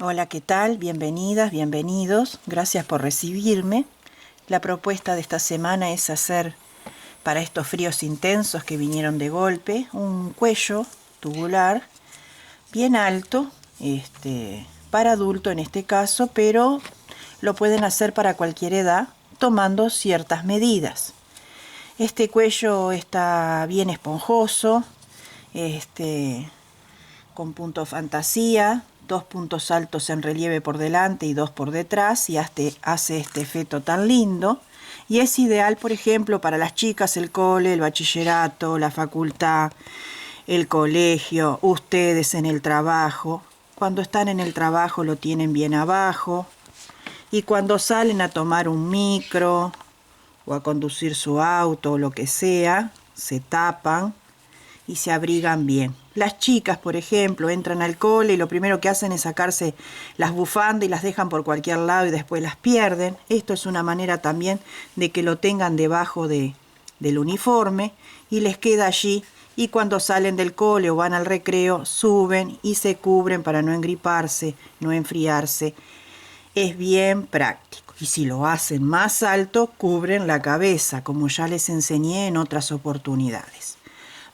Hola, ¿qué tal? Bienvenidas, bienvenidos. Gracias por recibirme. La propuesta de esta semana es hacer, para estos fríos intensos que vinieron de golpe, un cuello tubular bien alto, para adulto en este caso, pero lo pueden hacer para cualquier edad, tomando ciertas medidas. Este cuello está bien esponjoso, con punto fantasía, 2 puntos altos en relieve por delante y 2 por detrás, y hace este efecto tan lindo. Y es ideal, por ejemplo, para las chicas, el cole, el bachillerato, la facultad, el colegio, ustedes en el trabajo. Cuando están en el trabajo lo tienen bien abajo, y cuando salen a tomar un micro o a conducir su auto o lo que sea, se tapan y se abrigan bien. Las chicas, por ejemplo, entran al cole y lo primero que hacen es sacarse las bufandas y las dejan por cualquier lado y después las pierden. Esto es una manera también de que lo tengan debajo del uniforme y les queda allí, y cuando salen del cole o van al recreo suben y se cubren para no engriparse, no enfriarse. Es bien práctico. Y si lo hacen más alto, cubren la cabeza, como ya les enseñé en otras oportunidades.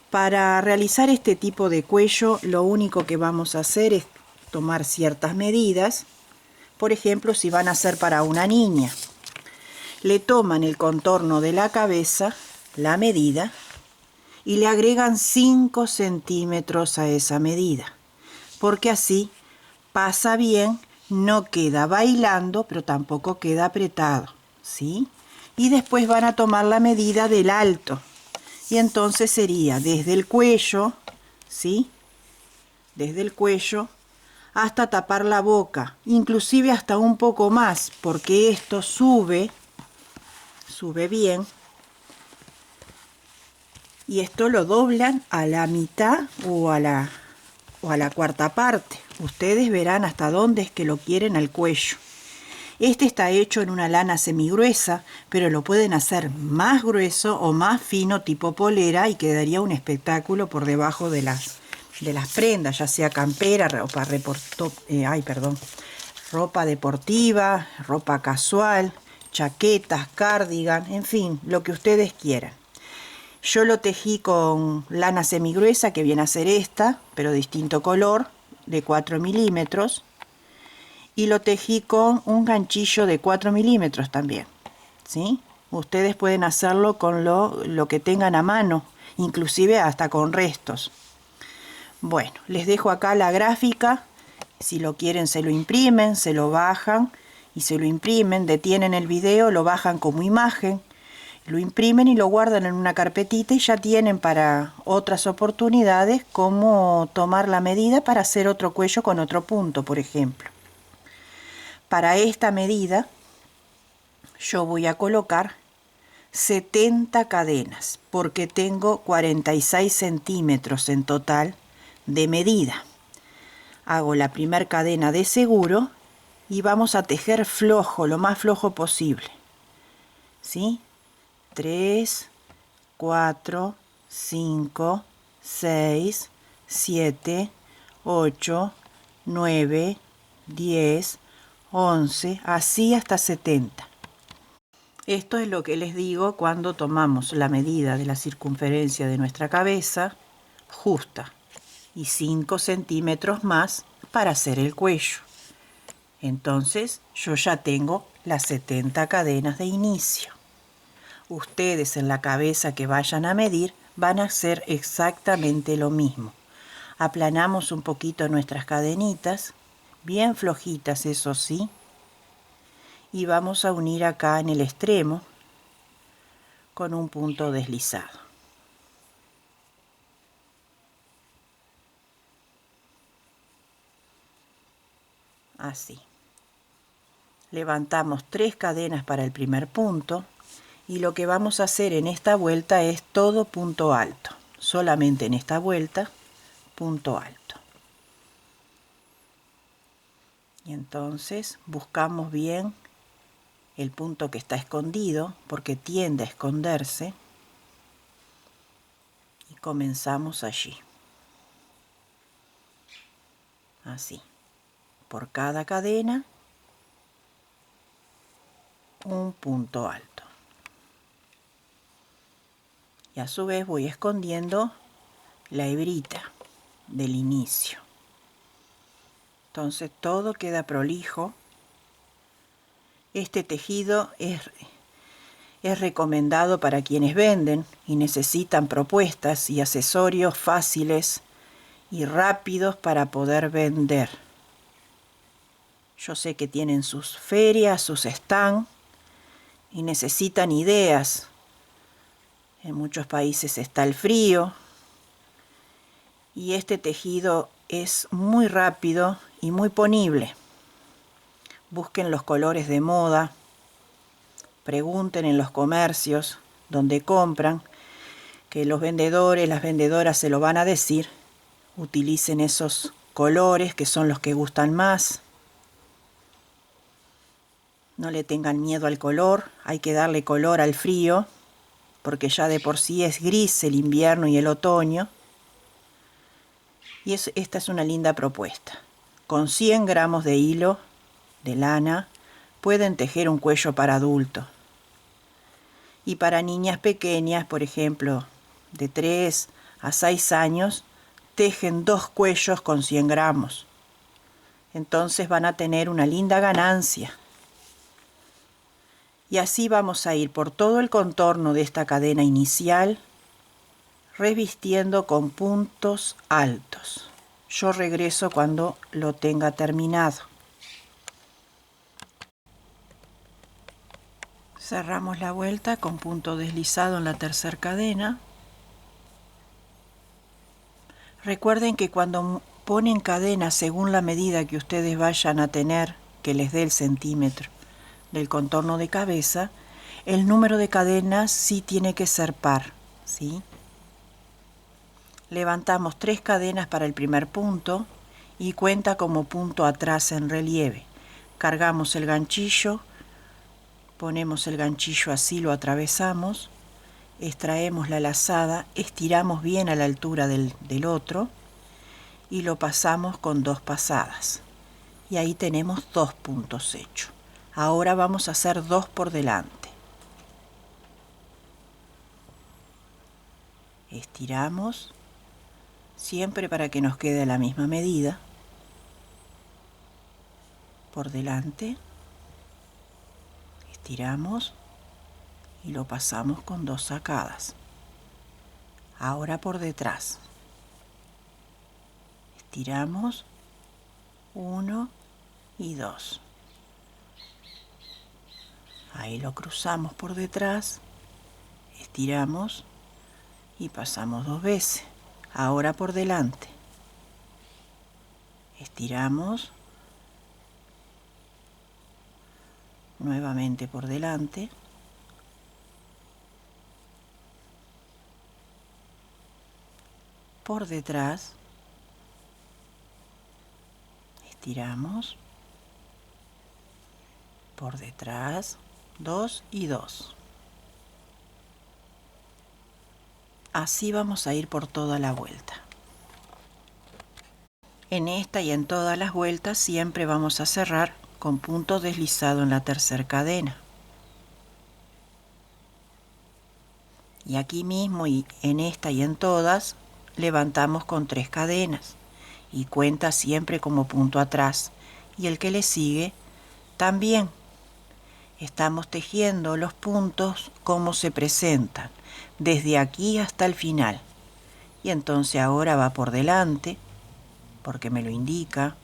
Para realizar este tipo de cuello, lo único que vamos a hacer es tomar ciertas medidas. Por ejemplo, si van a hacer para una niña, le toman el contorno de la cabeza, la medida, y le agregan 5 centímetros a esa medida, porque así pasa bien, no queda bailando, pero tampoco queda apretado, ¿sí? Y después van a tomar la medida del alto, y entonces sería desde el cuello, ¿sí? Desde el cuello hasta tapar la boca, inclusive hasta un poco más, porque esto sube bien, y esto lo doblan a la mitad o a la cuarta parte. Ustedes verán hasta dónde es que lo quieren al cuello. Este está hecho en una lana semigruesa, pero lo pueden hacer más grueso o más fino tipo polera y quedaría un espectáculo por debajo de las prendas, ya sea campera, ropa deportiva, ropa casual, chaquetas, cardigan, en fin, lo que ustedes quieran. Yo lo tejí con lana semigruesa, que viene a ser esta, pero distinto color, de 4 milímetros. Y lo tejí con un ganchillo de 4 milímetros también, ¿sí? Ustedes pueden hacerlo con lo que tengan a mano, inclusive hasta con restos. Bueno, les dejo acá la gráfica. Si lo quieren se lo imprimen, se lo bajan y se lo imprimen, detienen el video, lo bajan como imagen, lo imprimen y lo guardan en una carpetita, y ya tienen para otras oportunidades como tomar la medida para hacer otro cuello con otro punto, por ejemplo. Para esta medida yo voy a colocar 70 cadenas, porque tengo 46 centímetros en total de medida. Hago la primera cadena de seguro y vamos a tejer flojo, lo más flojo posible, ¿sí? 3, 4, 5, 6, 7, 8, 9, 10, 11, así hasta 70. Esto es lo que les digo cuando tomamos la medida de la circunferencia de nuestra cabeza justa y 5 centímetros más para hacer el cuello. Entonces yo ya tengo las 70 cadenas de inicio. Ustedes en la cabeza que vayan a medir van a hacer exactamente lo mismo. Aplanamos un poquito nuestras cadenitas, bien flojitas eso sí, y vamos a unir acá en el extremo con un punto deslizado. Así. Levantamos 3 cadenas para el primer punto, y lo que vamos a hacer en esta vuelta es todo punto alto. Solamente en esta vuelta, punto alto. Y entonces buscamos bien el punto que está escondido, porque tiende a esconderse, y comenzamos allí. Así. por cada cadena un punto alto. Y a su vez voy escondiendo la hebrita del inicio. Entonces todo queda prolijo. Este tejido es recomendado para quienes venden y necesitan propuestas y accesorios fáciles y rápidos para poder vender. Yo sé que tienen sus ferias, sus stands y necesitan ideas. En muchos países está el frío y este tejido es muy rápido y muy ponible. Busquen los colores de moda, pregunten en los comercios donde compran, que los vendedores, las vendedoras se lo van a decir. Utilicen esos colores que son los que gustan más. No le tengan miedo al color, hay que darle color al frío, porque ya de por sí es gris el invierno y el otoño. Y esta es una linda propuesta. Con 100 gramos de hilo de lana pueden tejer un cuello para adulto. Y para niñas pequeñas, por ejemplo, de 3 a 6 años, tejen 2 cuellos con 100 gramos. Entonces van a tener una linda ganancia. Y así vamos a ir por todo el contorno de esta cadena inicial, revistiendo con puntos altos. Yo regreso cuando lo tenga terminado. Cerramos la vuelta con punto deslizado en la tercera cadena. Recuerden que cuando ponen cadena según la medida que ustedes vayan a tener, que les dé el centímetro del contorno de cabeza, el número de cadenas sí tiene que ser par, ¿sí? Levantamos 3 cadenas para el primer punto y cuenta como punto atrás en relieve. Cargamos el ganchillo, ponemos el ganchillo así, lo atravesamos, extraemos la lazada, estiramos bien a la altura del otro y lo pasamos con 2 pasadas. Y ahí tenemos 2 puntos hechos. Ahora vamos a hacer 2 por delante. Estiramos, siempre para que nos quede a la misma medida. Por delante, estiramos y lo pasamos con 2 sacadas. Ahora por detrás. Estiramos 1 y 2. Ahí lo cruzamos por detrás, estiramos y pasamos 2 veces. Ahora por delante. Estiramos. Nuevamente por delante. Por detrás. Estiramos. Por detrás. 2 y 2. Así vamos a ir por toda la vuelta. En esta y en todas las vueltas siempre vamos a cerrar con punto deslizado en la tercera cadena. Y aquí mismo y en esta y en todas levantamos con 3 cadenas y cuenta siempre como punto atrás. Y el que le sigue también. Estamos tejiendo los puntos como se presentan, desde aquí hasta el final. Y entonces ahora va por delante, porque me lo indica,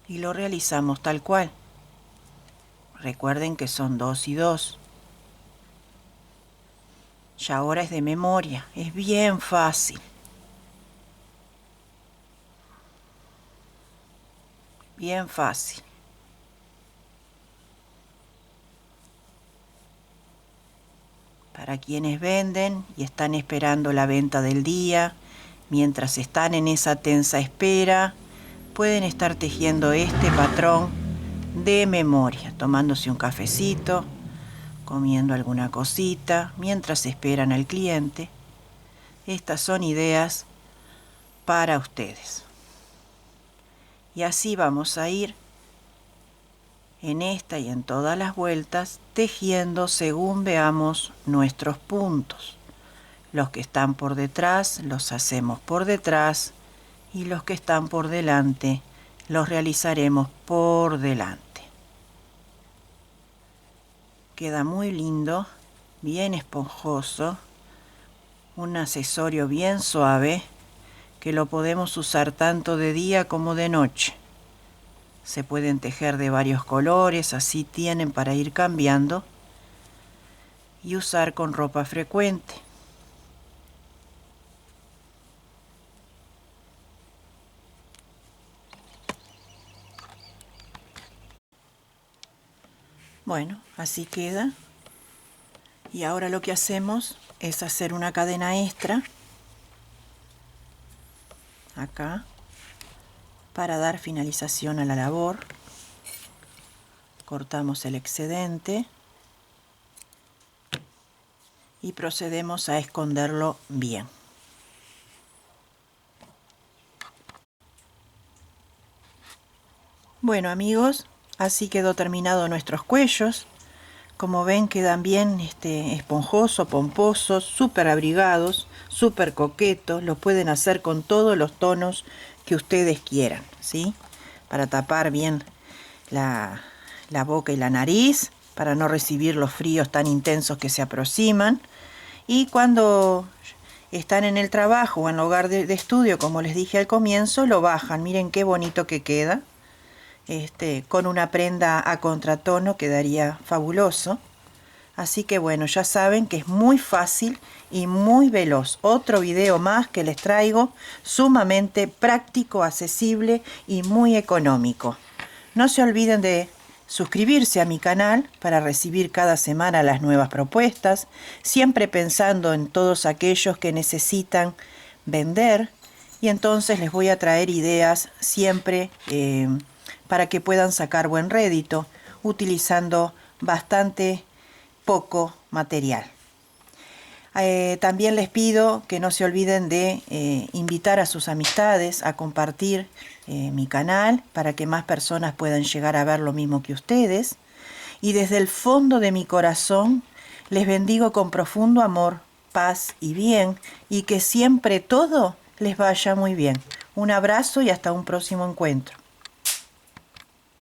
y lo realizamos tal cual. Recuerden que son 2 y 2. Ya ahora es de memoria, es bien fácil. Bien fácil. Para quienes venden y están esperando la venta del día, mientras están en esa tensa espera, pueden estar tejiendo este patrón de memoria, tomándose un cafecito, comiendo alguna cosita, mientras esperan al cliente. Estas son ideas para ustedes. Y así vamos a ir en esta y en todas las vueltas tejiendo según veamos nuestros puntos. Los que están por detrás los hacemos por detrás y los que están por delante los realizaremos por delante. Queda muy lindo, bien esponjoso, un accesorio bien suave que lo podemos usar tanto de día como de noche. Se pueden tejer de varios colores, así tienen para ir cambiando y usar con ropa frecuente. Bueno, así queda. Y ahora lo que hacemos es hacer una cadena extra acá para dar finalización a la labor. Cortamos el excedente y procedemos a esconderlo bien. Bueno amigos, así quedó terminado nuestros cuellos. Como ven quedan bien esponjosos, pomposos, súper abrigados, súper coquetos. Los pueden hacer con todos los tonos que ustedes quieran, ¿sí? Para tapar bien la boca y la nariz, para no recibir los fríos tan intensos que se aproximan. Y cuando están en el trabajo o en el lugar de estudio, como les dije al comienzo, lo bajan. Miren qué bonito que queda. Con una prenda a contratono quedaría fabuloso. Así que bueno, ya saben que es muy fácil y muy veloz. Otro video más que les traigo, sumamente práctico, accesible y muy económico. No se olviden de suscribirse a mi canal para recibir cada semana las nuevas propuestas, siempre pensando en todos aquellos que necesitan vender, y entonces les voy a traer ideas siempre para que puedan sacar buen rédito utilizando bastante poco material. También les pido que no se olviden de invitar a sus amistades a compartir mi canal para que más personas puedan llegar a ver lo mismo que ustedes. Y desde el fondo de mi corazón les bendigo con profundo amor, paz y bien, y que siempre todo les vaya muy bien. Un abrazo y hasta un próximo encuentro.